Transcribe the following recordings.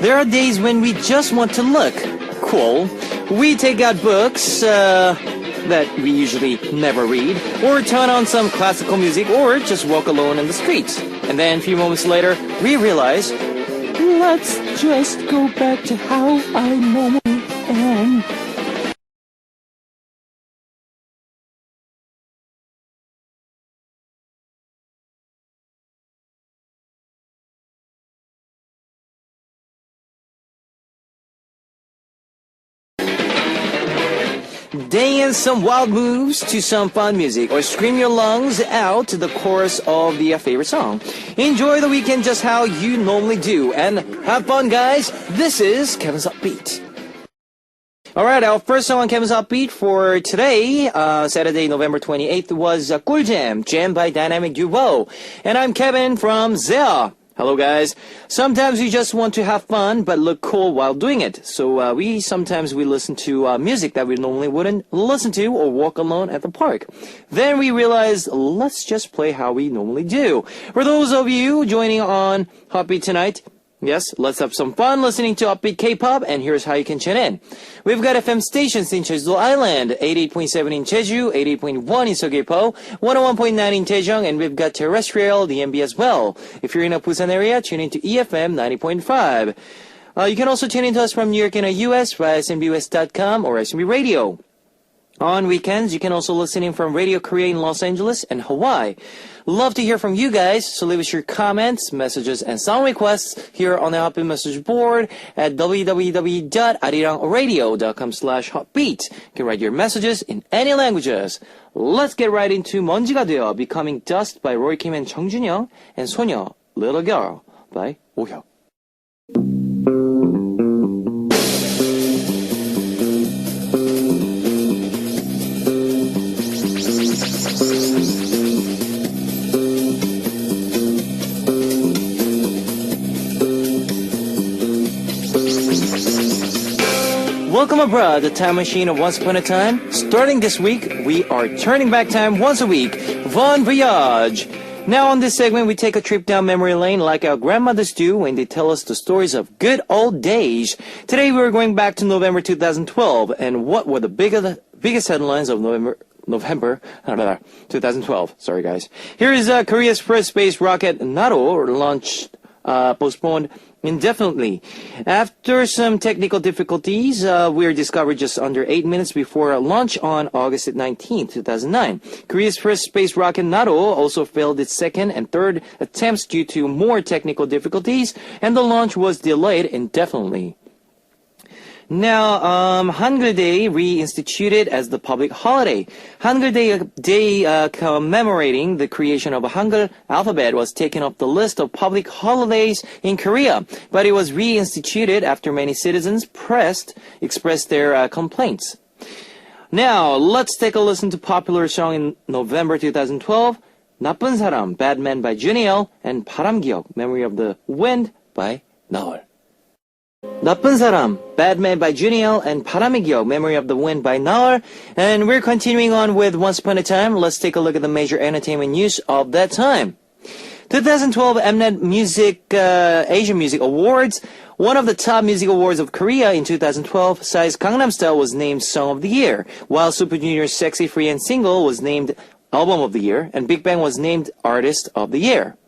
There are days when we just want to look cool. We take out books that we usually never read, or turn on some classical music, or just walk alone in the streets. And then a few moments later, we realize, let's just go back to how I normally am. Dance some wild moves to some fun music, or scream your lungs out to the chorus of your favorite song. Enjoy the weekend just how you normally do, and have fun, guys. This is Kevin's Upbeat. Alright, our first song on Kevin's Upbeat for today, Saturday, November 28th, was 꿀잼, Jam by Dynamic Duo. And I'm Kevin from Zea. Hello guys. Sometimes we just want to have fun but look cool while doing it. So we listen to music that we normally wouldn't listen to or walk alone at the park. Then we realize, let's just play how we normally do. For those of you joining on Heartbeat tonight, yes, let's have some fun listening to upbeat K-pop, and here's how you can tune in. We've got FM stations in Jeju Island, 88.7 in Jeju, 88.1 in Seogwipo, 101.9 in Daejeong, and we've got terrestrial DMB as well. If you're in a Busan area, tune into EFM 90.5. You can also tune into us from New York in the US via SMBUS.com or SMB Radio. On weekends, you can also listen in from Radio Korea in Los Angeles and Hawaii. Love to hear from you guys, so leave us your comments, messages, and song requests here on the Heartbeat message board at www.arirangradio.com/heartbeat. You can write your messages in any languages. Let's get right into 먼지가 되어 Becoming Dust by Roy Kim and Chung Jun-young, and 소녀 Little Girl by 오혁. Welcome abroad, the time machine of Once Upon a Time. Starting this week, we are turning back time once a week. Bon voyage! Now on this segment, we take a trip down memory lane like our grandmothers do when they tell us the stories of good old days. Today we're going back to November 2012, and what were the biggest headlines of November 2012. Sorry guys. Here is Korea's first space rocket, Naro, launched, postponed indefinitely. After some technical difficulties, we were discovered just under 8 minutes before launch on August 19, 2009. Korea's first space rocket, Naro, also failed its second and third attempts due to more technical difficulties, and the launch was delayed indefinitely. Now, Hangul Day reinstituted as the public holiday. Hangul Day commemorating the creation of a Hangul alphabet was taken off the list of public holidays in Korea, but it was reinstituted after many citizens expressed their complaints. Now, let's take a listen to popular song in November 2012, 나쁜 사람, Bad Man by Juniel, and 바람기억, Memory of the Wind by 나얼. 나쁜 사람, Bad Man by Juniel, and 바람의 기억, Memory of the Wind by 나얼. And we're continuing on with Once Upon a Time. Let's take a look at the major entertainment news of that time. 2012 Mnet Music Asian Music Awards. One of the top music awards of Korea in 2012, Psy's Gangnam Style was named Song of the Year, while Super Junior's Sexy Free and Single was named Album of the Year, and Big Bang was named Artist of the Year.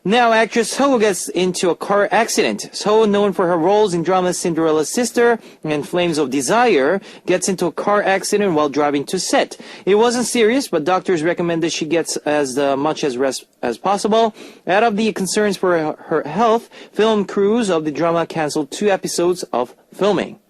Now, actress Seo gets into a car accident. Seo, known for her roles in dramas Cinderella's Sister and Flames of Desire, gets into a car accident while driving to set. It wasn't serious, but doctors recommended she gets as much rest as possible. Out of the concerns for her health, film crews of the drama canceled 2 episodes of filming.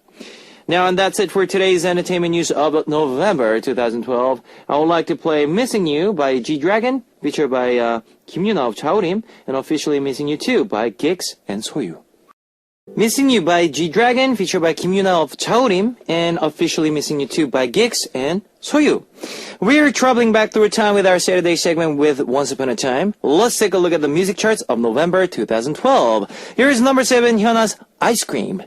Now, and that's it for today's entertainment news of November 2012. I would like to play Missing You by G-Dragon, featured by Kim Yuna of Chaorim, and Officially Missing You 2 by Gix and Soyu. Missing You by G-Dragon, featured by Kim Yuna of Chaorim, and Officially Missing You 2 by Gix and Soyu. We're traveling back through time with our Saturday segment with Once Upon a Time. Let's take a look at the music charts of November 2012. Here is number 7, Hyuna's Ice Cream.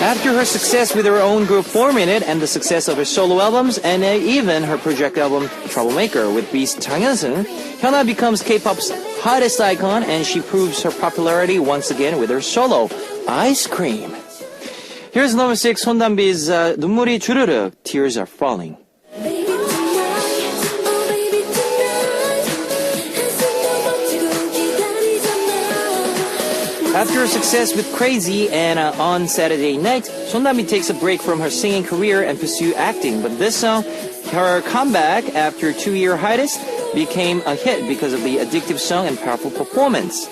After her success with her own group 4 Minute and the success of her solo albums and even her project album Troublemaker with Beast 장현승, Hyuna becomes K-pop's hottest icon and she proves her popularity once again with her solo, Ice Cream. Here's number 6, 손담비's 눈물이 주르륵, Tears Are Falling. After her success with Crazy and On Saturday Night, 손담비 takes a break from her singing career and pursue acting. But this song, her comeback after a 2-year hiatus, became a hit because of the addictive song and powerful performance.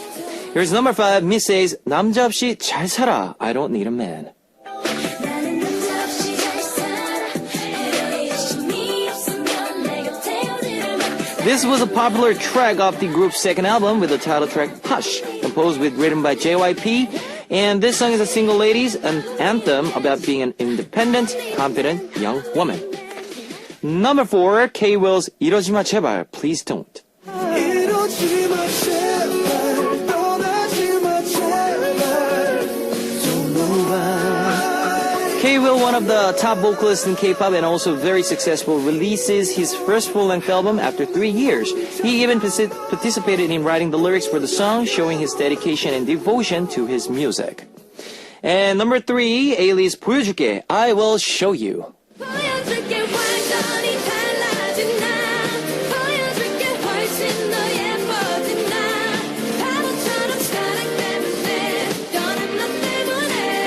Here's number 5, Missay's 남자 없이 잘 살아, I Don't Need a Man. This was a popular track off the group's second album with the title track Hush, composed with written by JYP. And this song is a single ladies, an anthem about being an independent, confident young woman. Number 4, K-Will's 이러지 마 제발, Please Don't. K-Will, one of the top vocalists in K-pop and also very successful, releases his first full-length album after 3 years. He even participated in writing the lyrics for the song, showing his dedication and devotion to his music. And number 3, Ailey's 보여줄게, I Will Show You.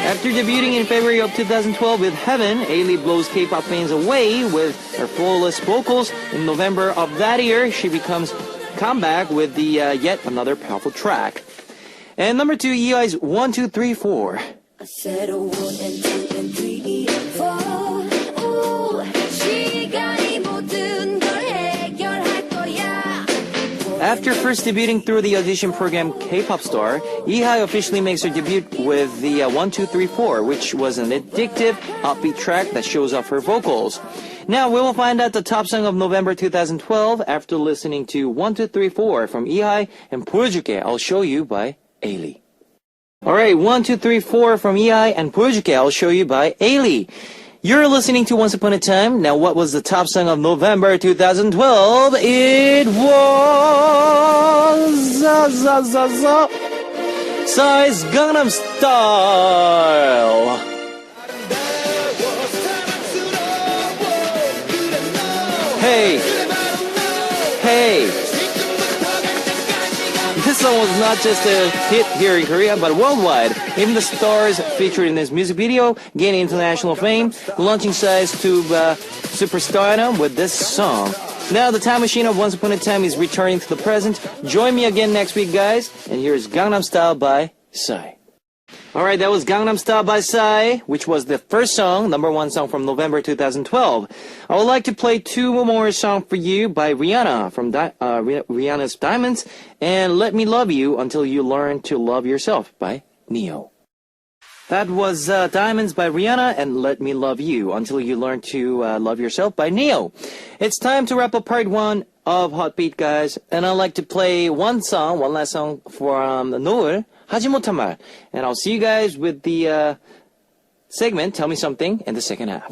After debuting in February of 2012 with Heaven, Ailey blows K-pop fans away with her flawless vocals. In November of that year, she becomes comeback with the yet another powerful track. And number 2, EI's 1, 2, 3, 4. I said 1 and 2 and 3 and 4. After first debuting through the audition program K-Pop Star, EHI officially makes her debut with the 1, 2, 3, 4, which was an addictive, upbeat track that shows off her vocals. Now we will find out the top song of November 2012 after listening to 1, 2, 3, 4 from EHI and 보여줄게, I'll Show You by Ailey. Alright, 1, 2, 3, 4 from EHI and 보여줄게, I'll Show You by Ailey. You're listening to Once Upon a Time. Now, what was the top song of November 2012? It was Psy's Gangnam Style. Hey, hey. This song was not just a hit here in Korea, but worldwide. Even the stars featured in this music video gained international fame, launching Psy's to superstardom with this song. Now the time machine of Once Upon a Time is returning to the present. Join me again next week, guys. And here's Gangnam Style by Psy. Alright, that was Gangnam Style by Psy, which was the first song, number 1 song from November 2012. I would like to play 2 more songs for you by Rihanna from Rihanna's Diamonds and Let Me Love You Until You Learn to Love Yourself by Neo. That was Diamonds by Rihanna and Let Me Love You Until You Learn to Love Yourself by Neo. It's time to wrap up part 1 of Hotbeat, guys, and I'd like to play one last song from Noel, 하지 못한 말. And I'll see you guys with the segment, Tell Me Something, in the second half.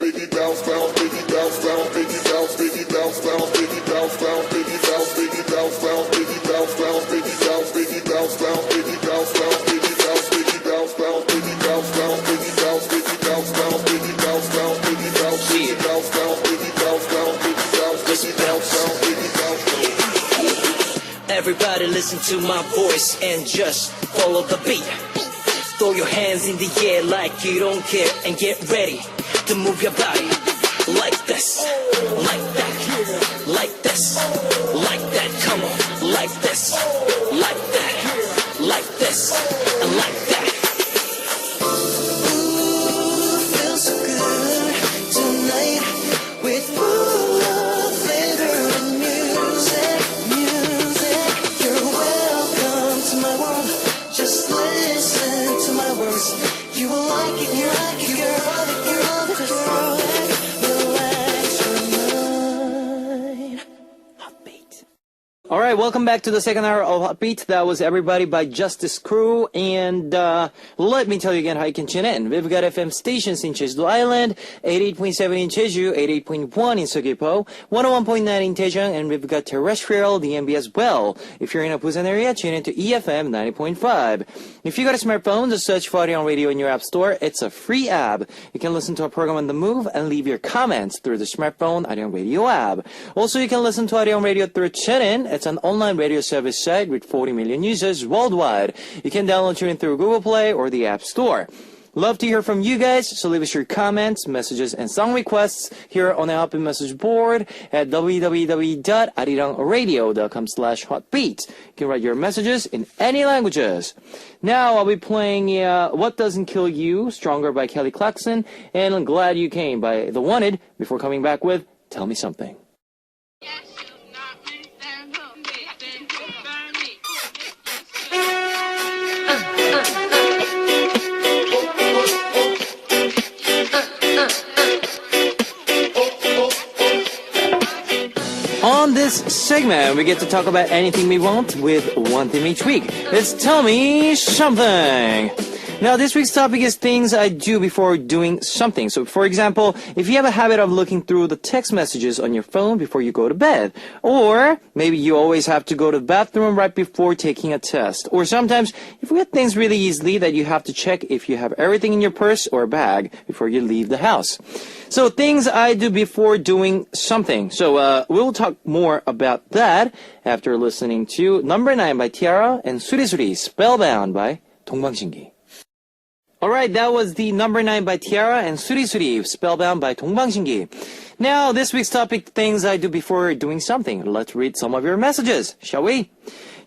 Baby bounce, bounce, baby bounce, bounce, baby bounce, baby bounce, bounce, baby bounce, bounce, baby bounce, baby bounce, bounce, baby bounce, bounce, baby bounce, baby bounce, bounce, baby bounce, bounce, baby bounce, baby bounce, bounce, baby bounce, bounce, baby bounce, baby bounce, bounce, baby bounce, bounce, baby bounce, baby bounce, bounce, baby bounce, bounce, baby bounce, baby bounce, bounce, baby bounce. Everybody listen to my voice and just follow the beat. Throw your hands in the air like you don't care and get ready to move your body like this, like that, like this, like that. Come on, like this, like that, like this, and like that. Ooh, feels so good tonight with full of flavor and music. You're welcome to my world. Just listen to my words. You will like it, you like it, girl. Just relax your mind. Heartbeat. All right, welcome back to the second hour of Hot Beat. That was Everybody by Justice Crew. And let me tell you again how you can tune in. We've got FM stations in Jeju Island, 88.7 in Jeju, 88.1 in Seogwipo, 101.9 in Daejeon, and we've got terrestrial DMB as well. If you're in a Busan area, tune in to EFM 90.5. If you got a smartphone, just search for Arirang Radio in your app store. It's a free app. You can listen to our program on the move and leave your comments through the smartphone Arirang Radio app. Also, you can listen to Arirang Radio through TuneIn. It's an online radio service site with 40 million users worldwide. You can download TuneIn through Google Play or the App Store. Love to hear from you guys, so leave us your comments, messages, and song requests here on the Hot Beat message board at www.arirangradio.com/hotbeat. You can write your messages in any languages. Now I'll be playing What Doesn't Kill You, Stronger by Kelly Clarkson, and Glad You Came by The Wanted, before coming back with Tell Me Something. On this segment, we get to talk about anything we want with one theme each week. It's Tell Me Something. Now, this week's topic is things I do before doing something. So, for example, if you have a habit of looking through the text messages on your phone before you go to bed, or maybe you always have to go to the bathroom right before taking a test, or sometimes you forget things really easily that you have to check if you have everything in your purse or bag before you leave the house. So, things I do before doing something. So, we'll talk more about that after listening to Number 9 by Tiara and 수리수리 Spellbound by 동방신기. Alright, that was the Number 9 by Tiara and 수리수리 Spellbound by 동방신기. Now, this week's topic, things I do before doing something. Let's read some of your messages, shall we?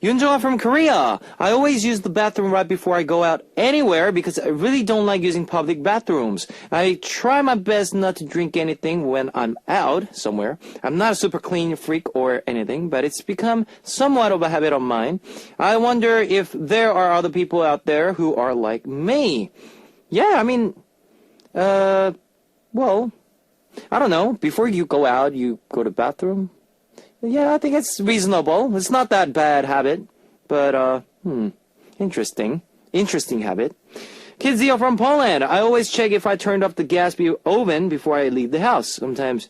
Yunjonga from Korea. I always use the bathroom right before I go out anywhere because I really don't like using public bathrooms. I try my best not to drink anything when I'm out somewhere. I'm not a super clean freak or anything, but it's become somewhat of a habit of mine. I wonder if there are other people out there who are like me. Yeah, I mean, well, I don't know. Before you go out, you go to the bathroom. Yeah, I think it's reasonable. It's not that bad habit, but interesting habit. Kidzio from Poland. I always check if I turned off the gas oven before I leave the house. Sometimes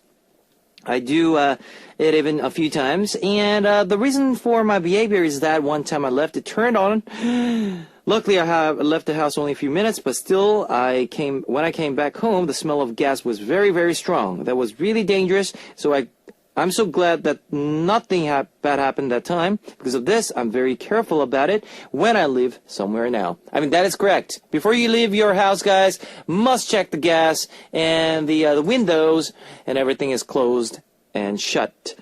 I do it even a few times, and the reason for my behavior is that one time I left it turned on. Luckily, I have left the house only a few minutes, but still, when I came back home, the smell of gas was very, very strong. That was really dangerous, so I'm so glad that nothing bad happened that time. Because of this, I'm very careful about it when I live somewhere now. I mean, that is correct. Before you leave your house, guys, must check the gas and the windows, and everything is closed and shut.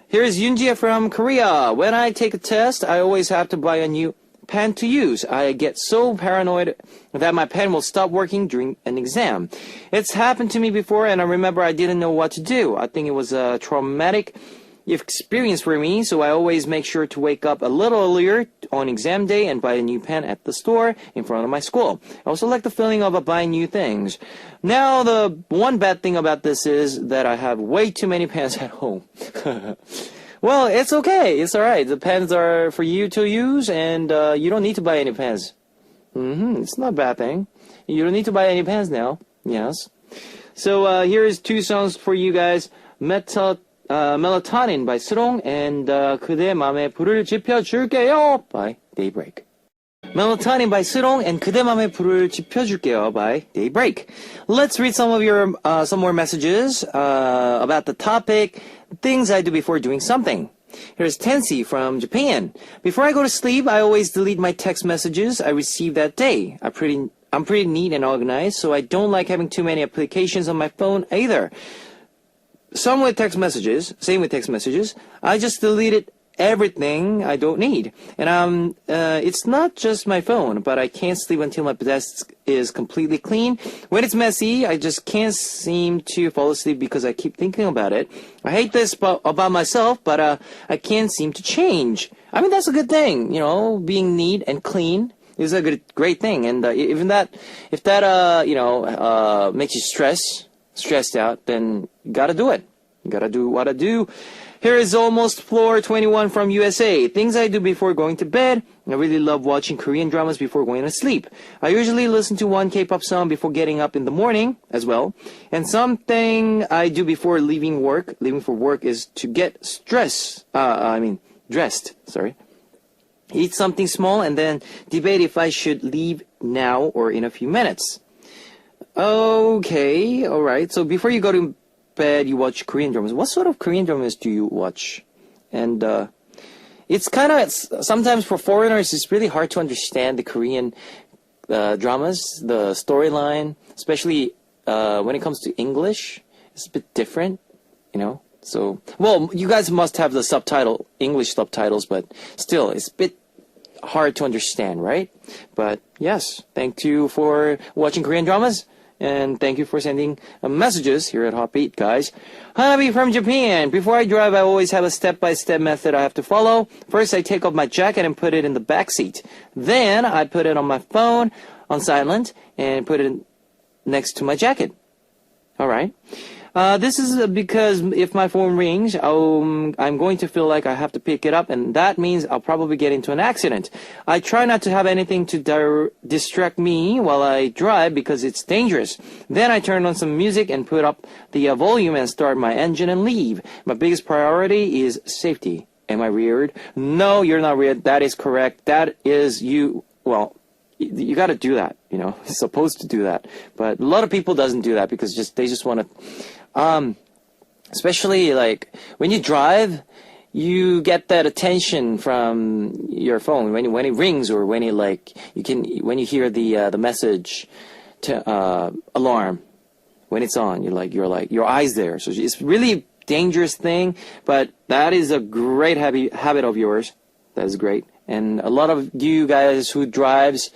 Here's Yoonjia from Korea. When I take a test, I always have to buy a new pen to use. I get so paranoid that my pen will stop working during an exam. It's happened to me before, and I remember I didn't know what to do. I think it was a traumatic experience for me, so I always make sure to wake up a little earlier on exam day and buy a new pen at the store in front of my school. I also like the feeling of buying new things. Now, the one bad thing about this is that I have way too many pens at home. Well, it's okay. It's alright. The pens are for you to use, and you don't need to buy any pens. It's not a bad thing. You don't need to buy any pens now. Yes. So here's two songs for you guys. Melatonin by Srong and 그대 맘에 불을 지펴줄게요 by Daybreak. Melatonin by Srong and 그대 맘에 불을 지펴줄게요 by Daybreak. Let's read some more messages about the topic, things I do before doing something. Here's Tensi from Japan. Before I go to sleep, I always delete my text messages I received that day. I'm pretty neat and organized, so I don't like having too many applications on my phone either. Same with text messages. I just deleted everything I don't need. And it's not just my phone, but I can't sleep until my desk is completely clean. When it's messy, I just can't seem to fall asleep because I keep thinking about it. I hate this about myself, but I can't seem to change. I mean, that's a good thing, being neat and clean is a great thing. And if that makes you stressed out, then you gotta do it. You gotta do what I do. Here is Almost Floor 21 from USA. Things I do before going to bed. I really love watching Korean dramas before going to sleep. I usually listen to one K-pop song before getting up in the morning as well. And something I do before leaving for work is to get dressed. Sorry. Eat something small and then debate if I should leave now or in a few minutes. Okay, alright. So before you go to bed, you watch Korean dramas. What sort of Korean dramas do you watch? And it's kind of, sometimes for foreigners, it's really hard to understand the Korean dramas, the storyline, especially when it comes to English. It's a bit different, you know. So, well, you guys must have the English subtitles, but still, it's a bit hard to understand, right? But yes, thank you for watching Korean dramas, and thank you for sending messages here at Hotbeat, guys. Hanabi from Japan. Before I drive, I always have a step-by-step method I have to follow. First, I take off my jacket and put it in the back seat. Then, I put it on my phone on silent and put it next to my jacket. All right. This is because if my phone rings, I'm going to feel like I have to pick it up, and that means I'll probably get into an accident. I try not to have anything to distract me while I drive because it's dangerous. Then I turn on some music and put up the volume and start my engine and leave. My biggest priority is safety. Am I weird? No, you're not weird. That is correct. That is you. Well, you got to do that, you know. You're supposed to do that, but a lot of people doesn't do that because they just want to. Especially like when you drive, you get that attention from your phone when it rings or when when you hear the message to alarm when it's on. You're like your eyes there. So it's really dangerous thing, but that is a great habit of yours. That is great. And a lot of you guys who drives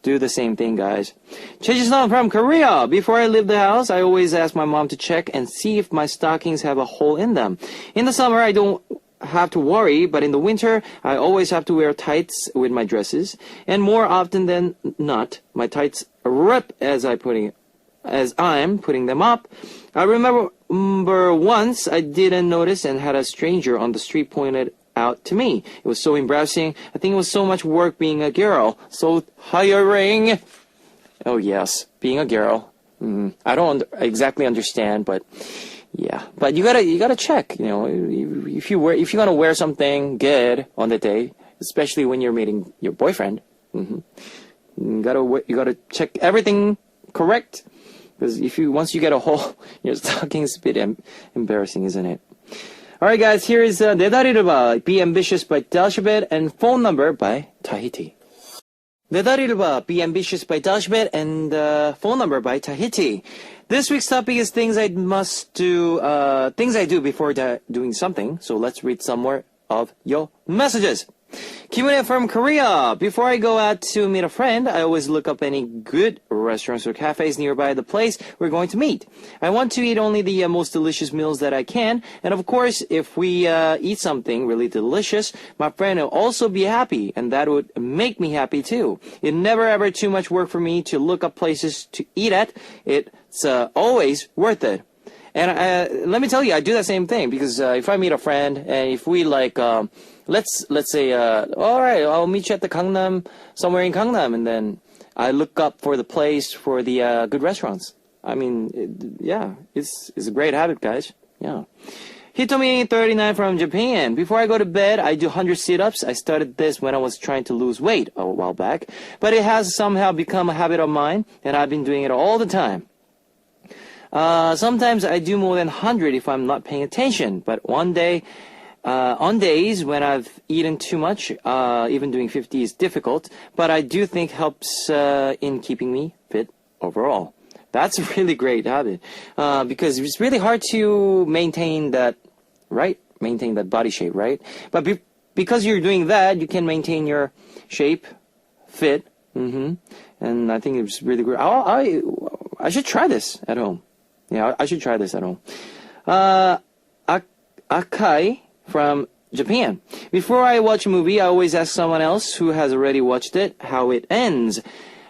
do the same thing, guys. Chejison from Korea. Before I leave the house, I always ask my mom to check and see if my stockings have a hole in them. In the summer, I don't have to worry, but in the winter, I always have to wear tights with my dresses. And more often than not, my tights rip as I'm putting them up. I remember once I didn't notice and had a stranger on the street pointed out to me. It was so embarrassing. I think it was so much work being a girl. So tiring. Oh yes, being a girl. I don't exactly understand, but yeah. But you gotta check. You know, if you're gonna wear something good on the day, especially when you're meeting your boyfriend, you gotta check everything correct. Because once you get a hole, your stocking's a bit embarrassing, isn't it? Alright guys, here is 내 다리를 봐, Be Ambitious by Dalshabet, and Phone Number by Tahiti. 내 다리를 봐, Be Ambitious by Dalshabet, and Phone Number by Tahiti. This week's topic is things I do before doing something. So let's read some more of your messages. Kimune from Korea. Before I go out to meet a friend, I always look up any good restaurants or cafes nearby the place we're going to meet. I want to eat only the most delicious meals that I can. And of course, if we eat something really delicious, my friend will also be happy. And that would make me happy too. It's never ever too much work for me to look up places to eat at. It's always worth it. And let me tell you, I do the same thing because if I meet a friend and if we let's say, all right, I'll meet you at the Gangnam, somewhere in Gangnam, and then I look up for the place for the good restaurants. I mean, it's a great habit, guys. Yeah. Hitomi 39 from Japan. Before I go to bed, I do 100 sit-ups. I started this when I was trying to lose weight a while back, but it has somehow become a habit of mine, and I've been doing it all the time. Sometimes I do more than 100 if I'm not paying attention, but on days when I've eaten too much, even doing 50 is difficult, but I do think helps in keeping me fit overall. That's a really great habit, because it's really hard to maintain that body shape, right? But because you're doing that, you can maintain your shape, fit, and I think it's really great. I should try this at home. Yeah, I should try this at home. Akai from Japan. Before I watch a movie, I always ask someone else who has already watched it how it ends.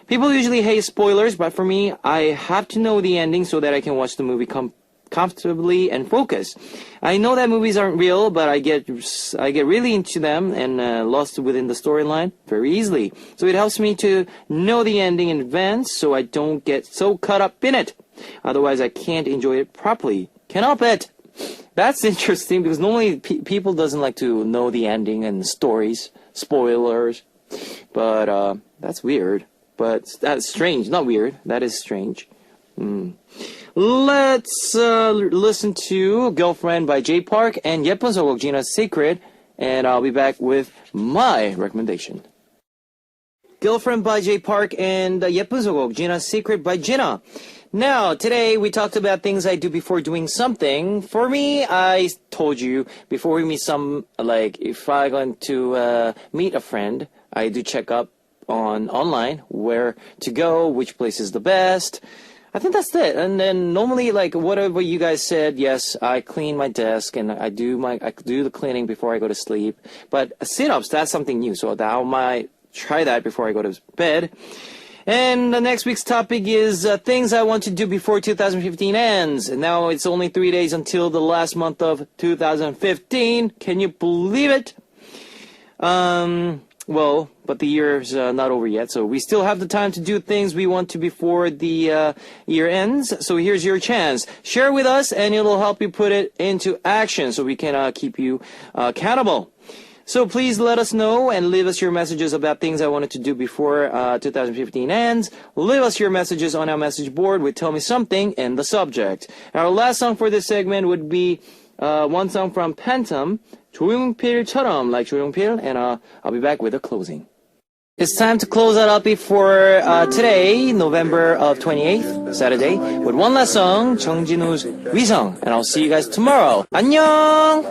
People usually hate spoilers, but for me, I have to know the ending so that I can watch the movie comfortably and focus. I know that movies aren't real, but I get really into them and lost within the storyline very easily. So it helps me to know the ending in advance so I don't get so caught up in it. Otherwise, I can't enjoy it properly. Can help it. That's interesting because normally people doesn't like to know the ending and the stories, spoilers. But that's weird. But that's strange. Not weird. That is strange. Let's listen to Girlfriend by Jay Park and 예쁜 소곡 Gina's Secret, and I'll be back with my recommendation. Girlfriend by Jay Park and 예쁜 소곡 Gina's Secret by Gina. Now, today we talked about things I do before doing something. For me, I told you before we meet if I'm going to meet a friend, I do check up online where to go, which place is the best. I think that's it. And then normally, whatever you guys said, yes, I clean my desk and I do the cleaning before I go to sleep. But sit-ups, that's something new. So I might try that before I go to bed. And the next week's topic is things I want to do before 2015 ends. And now it's only 3 days until the last month of 2015. Can you believe it? Well, but the year's not over yet, so we still have the time to do things we want to before the year ends. So here's your chance. Share with us, and it'll help you put it into action so we can keep you accountable. So please let us know and leave us your messages about things I wanted to do before 2015 ends. Leave us your messages on our message board with Tell Me Something and the subject. Our last song for this segment would be one song from Phantom, 조용필처럼, like 조용필, and I'll be back with a closing. It's time to close that up before today, November of 28th, Saturday, with one last song, 정진우's 위성, and I'll see you guys tomorrow. 안녕!